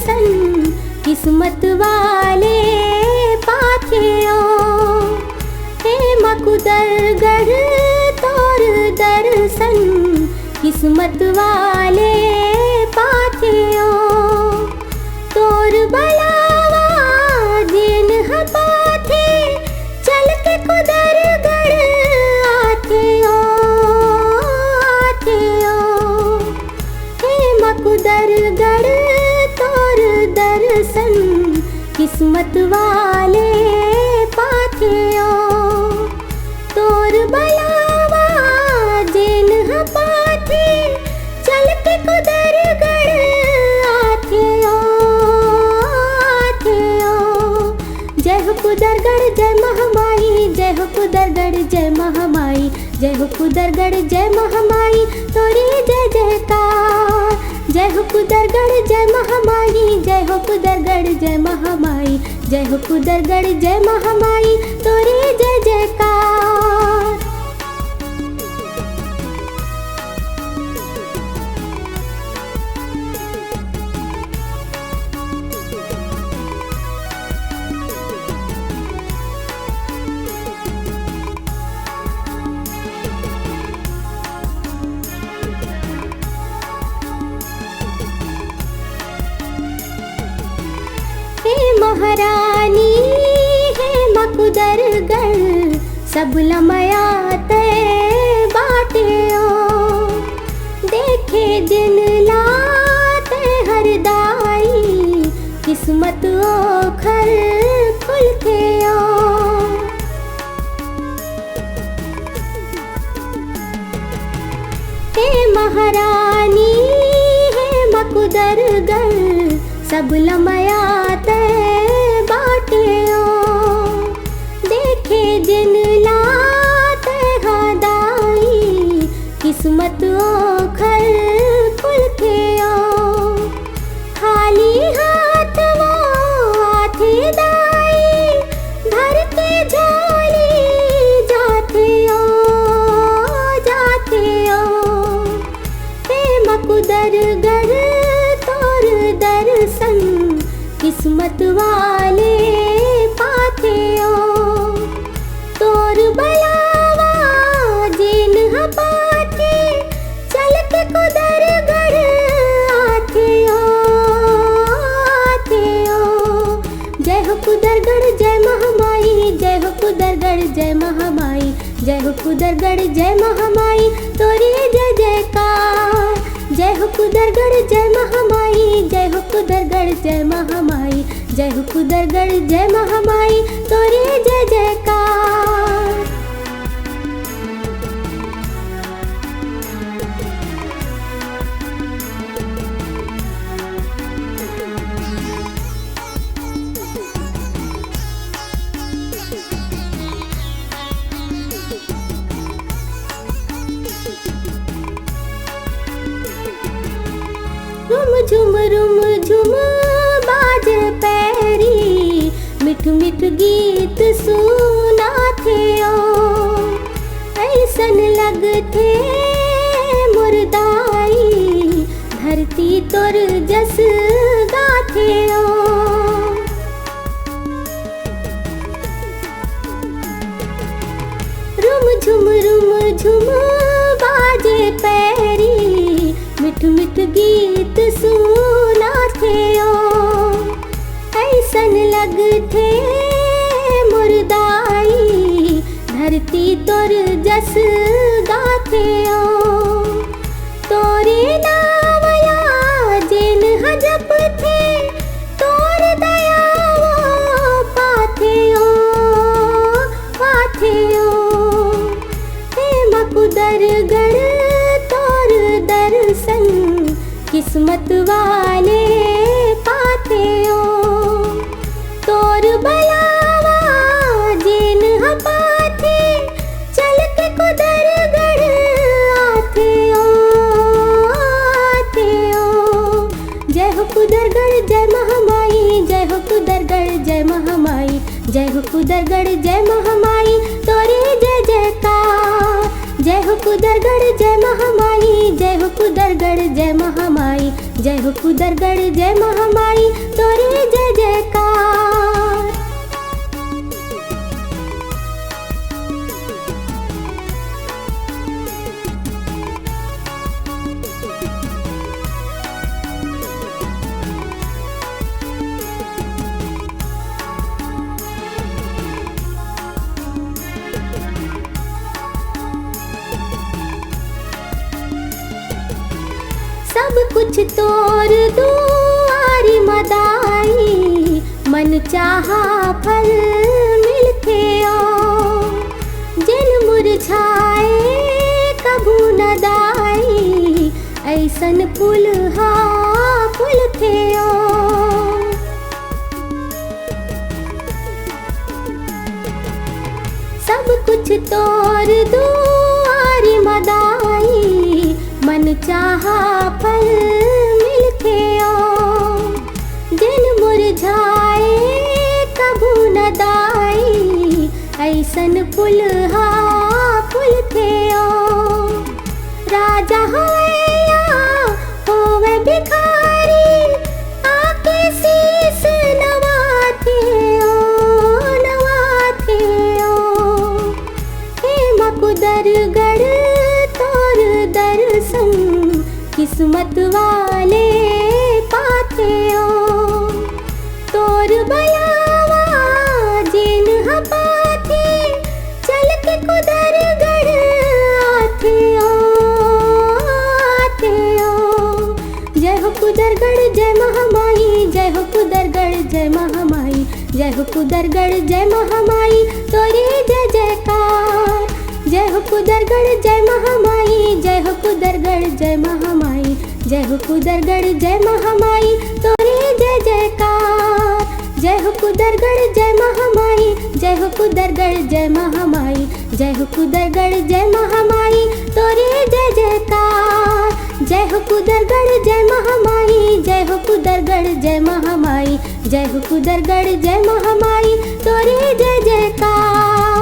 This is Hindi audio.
दर्शन किस्मत वाले पाथियो। हे मकुदरगढ़ तोर दर्शन किस्मत वाले पाथियो। तोर बलावा जिन पाथे चल के कुदरगढ़ आथियो आथियो। हे मकुदरगढ़ तोर दर्शन किस्मत वाले पाथियो। तोर बलावा जिन पाथे चल के कुदरगढ़ आथियो आथियो। जय हो कुदरगढ़ जय महामाई, जय हो कुदरगढ़ जय महामाई, जय हो कुदरगढ़ जय महामाई तोरी जय जयकार। जय हो कुदरगढ़ जय महामाई, जय हो कुदरगढ़ जय महामाई, जय हो कुदरगढ़ जय महामाई तोरी जय जयकार। हे महारानी हे मकुदरगढ़ सब लमयाते बाटियो। देखे दिन लाते हरदाई किस्मत ओखर खुल के ओ। हे महारानी हे मकुदरगढ़ सब लमयाते बाटियो। देखे दिन लाते हदाई किस्मत ओखर खुल के ओ। खाली हाथ वो आथे दाई भर के झोली जाते ओ जाते ओ। हे मकुदरगढ़ तोर दर्शन किस्मत वाले पाथियो। तोर बलावा जिन पाथे चल के कुदरगढ़ आथियो आथियो। जय हो कुदरगढ़ जय महामाई, जय हो कुदरगढ़ जय महामाई, जय हो कुदरगढ़ जय महामाई तोरी जय जयकार। जय हो कुदरगढ़ जय महामाई, जय हो कुदरगढ़ जय महामाई, जय हो कुदरगढ़ जय महामाई तोरी जय जयकार। रुम झुम बाज पैरी मिठ मिठ गीत सुनाथे ओ। ऐसन लगथे मुर्दाई धरती तोर जस गाथे ओ। रुम झुम बाजे पैरी मिठ मिठ गीत सुनाथे ओ। ऐसन लगथे मुर्दाई धरती तोर जस गाथे ओ। तोरे नावया जिन जपथे तोर दया वो पाथे ओ पाथे ओ। हे मकुदरगढ़ तोर दर्शन किस्मत वाले पाथियो। तोर बलावा जिन पाथे चल के कुदरगढ़ आथियो आथियो। जय हो कुदरगढ़ जय महामाई, जय हो कुदरगढ़ जय महामाई, जय हो कुदरगढ़ जय महामाई तोरी जय जयकार। जय हो कुदरगढ़ जय महामाई, जय हो कुदरगढ़ जय महामाई, जय हो कुदरगढ़ जय महामाई तोरे जय जयकार। सब कुछ तोर दुआरी मदाई, मन चाहा फल मिलते ओ। जिन मुरझाए कभू न दाई, ऐसन फूलहा फूलते ओ। सब कुछ तोर दुआरी मदाई, मन चाहा फल मिलते ओ। जिन मुरझाए कभू न दाई, ऐसन फूलहा फूलते ओ। राजा होया होवे भिखारी, आके शीस नवाते ओ नवाते ओ। हे माँ कुदरगढ़ तोर दर्शन, किस्मत वाले पाते ओ। तोर बलावा जिन पाते, चल के कुदरगढ़ आते ओ आते ओ। जय हो कुदरगढ़ जय महामाई, जय हो कुदरगढ़ जय महामाई, जय हो कुदरगढ़ जय महामाई तोरे जय जयकार। जय हो कुदरगढ़ जय महामाई, जय हो कुदरगढ़ जय महामाई, जय हो कुदरगढ़ जय महामाई तोरे जय जयकार। जय हो कुदरगढ़ जय महामाई, जय हो कुदरगढ़ जय महामाई, जय हो कुदरगढ़ जय महामाई तोरे जय जयकार। जय हो कुदरगढ़ जय महामाई, जय हो कुदरगढ़ जय महामाई, जय हो कुदरगढ़ जय महामाई तोरे जय जयकार।